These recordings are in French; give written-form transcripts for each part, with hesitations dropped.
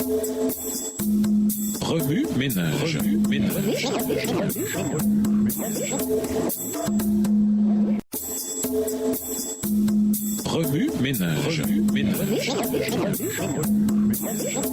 Remue ménage. Remue ménage.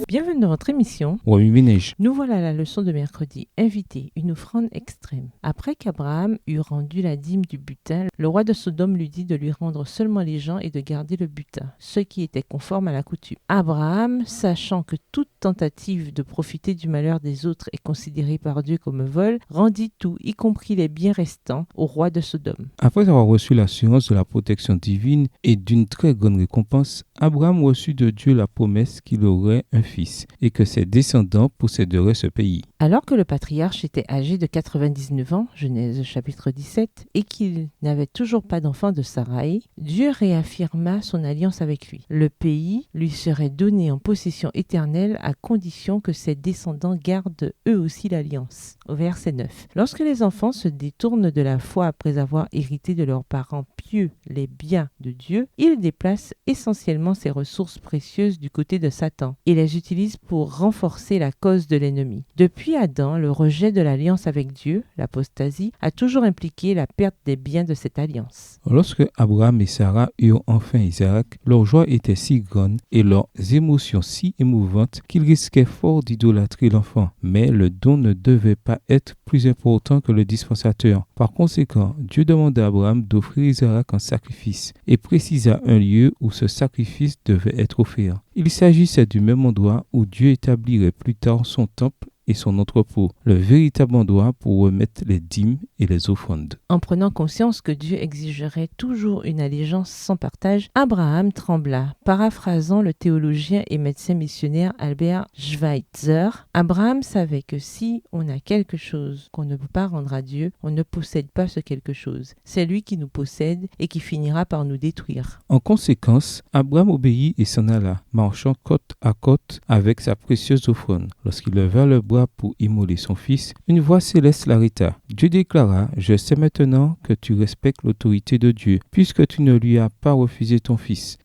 Bienvenue dans votre émission. Remue ménage. Nous voilà à la leçon de mercredi. Invité, une offrande extrême. Après qu'Abraham eut rendu la dîme du butin, le roi de Sodome lui dit de lui rendre seulement les gens et de garder le butin, ce qui était conforme à la coutume. Abraham, sachant que toute tentative de profiter du malheur des autres est considérée par Dieu comme vol, rendit tout, y compris les biens restants, au roi de Sodome. Après avoir reçu l'assurance de la protection divine et d'une très grande récompense, Abraham reçut de Dieu la promesse qu'il aurait un fils et que ses descendants posséderaient ce pays. Alors que le patriarche était âgé de 99 ans, Genèse chapitre 17, et qu'il n'avait toujours pas d'enfant de Saraï, Dieu réaffirma son alliance avec lui. Le pays lui serait donné en possession éternelle à condition que ses descendants gardent eux aussi l'alliance. Au verset 9. Lorsque les enfants se détournent de la foi après avoir hérité de leurs parents pieux les biens de Dieu, ils déplacent essentiellement ces ressources précieuses du côté de Satan et les utilisent pour renforcer la cause de l'ennemi. Depuis Adam, le rejet de l'alliance avec Dieu, l'apostasie, a toujours impliqué la perte des biens de cette alliance. Lorsque Abraham et Sarah eurent enfin Isaac, leur joie était si grande et leurs émotions si émouvantes qu'ils risquaient fort d'idolâtrer l'enfant. Mais le don ne devait pas être plus important que le dispensateur. Par conséquent, Dieu demanda à Abraham d'offrir Isaac en sacrifice et précisa un lieu où ce sacrifice devait être offert. Il s'agissait du même endroit où Dieu établirait plus tard son temple et son entrepôt, le véritable endroit pour remettre les dîmes et les offrandes. En prenant conscience que Dieu exigerait toujours une allégeance sans partage, Abraham trembla. Paraphrasant le théologien et médecin missionnaire Albert Schweitzer, Abraham savait que si on a quelque chose qu'on ne peut pas rendre à Dieu, on ne possède pas ce quelque chose. C'est lui qui nous possède et qui finira par nous détruire. En conséquence, Abraham obéit et s'en alla, marchant côte à côte avec sa précieuse offrande. Lorsqu'il leva le bras pour immoler son fils, une voix céleste l'arrêta. Dieu déclara: « Je sais maintenant que tu respectes l'autorité de Dieu, puisque tu ne lui as pas refusé ton fils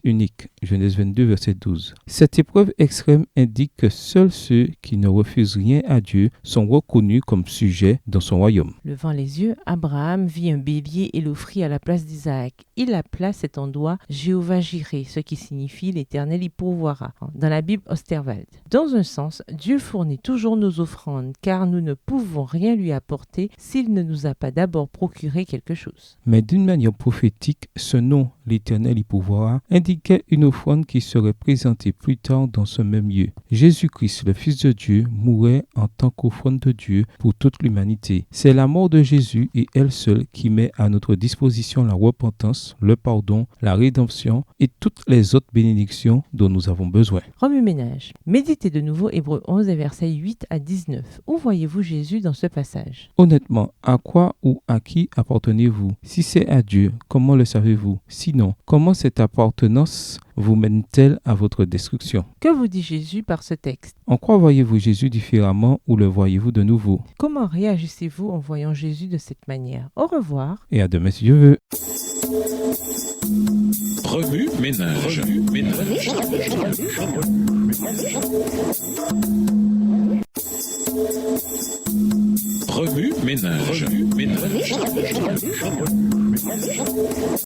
unique. » Genèse 22, verset 12. Cette épreuve extrême indique que seuls ceux qui ne refusent rien à Dieu sont reconnus comme sujets dans son royaume. Levant les yeux, Abraham vit un bélier et l'offrit à la place d'Isaac. Il appela cet endroit Jéhovah Jireh, ce qui signifie l'Éternel y pourvoira, dans la Bible Osterwald. Dans un sens, Dieu fournit toujours nos offrandes, car nous ne pouvons rien lui apporter s'il ne nous a pas d'abord procuré quelque chose. Mais d'une manière prophétique, ce nom, l'Éternel y pourvoira, indiquait une offrande qui serait présentée plus tard dans ce même lieu. Jésus-Christ, le Fils de Dieu, mourait en tant qu'offrande de Dieu pour toute l'humanité. C'est la mort de Jésus et elle seule qui met à notre disposition la repentance, le pardon, la rédemption et toutes les autres bénédictions dont nous avons besoin. Remue ménage. Méditez de nouveau Hébreux 11 et versets 8 à 19. Où voyez-vous Jésus dans ce passage? Honnêtement, à quoi ou à qui appartenez-vous? Si c'est à Dieu, comment le savez-vous? Sinon, comment cette appartenance vous mène-t-elle à votre destruction? Que vous dit Jésus par ce texte? En quoi voyez-vous Jésus différemment ou le voyez-vous de nouveau? Comment réagissez-vous en voyant Jésus de cette manière? Au revoir. Et à demain si Dieu veut. Remue ménage. Remue ménage.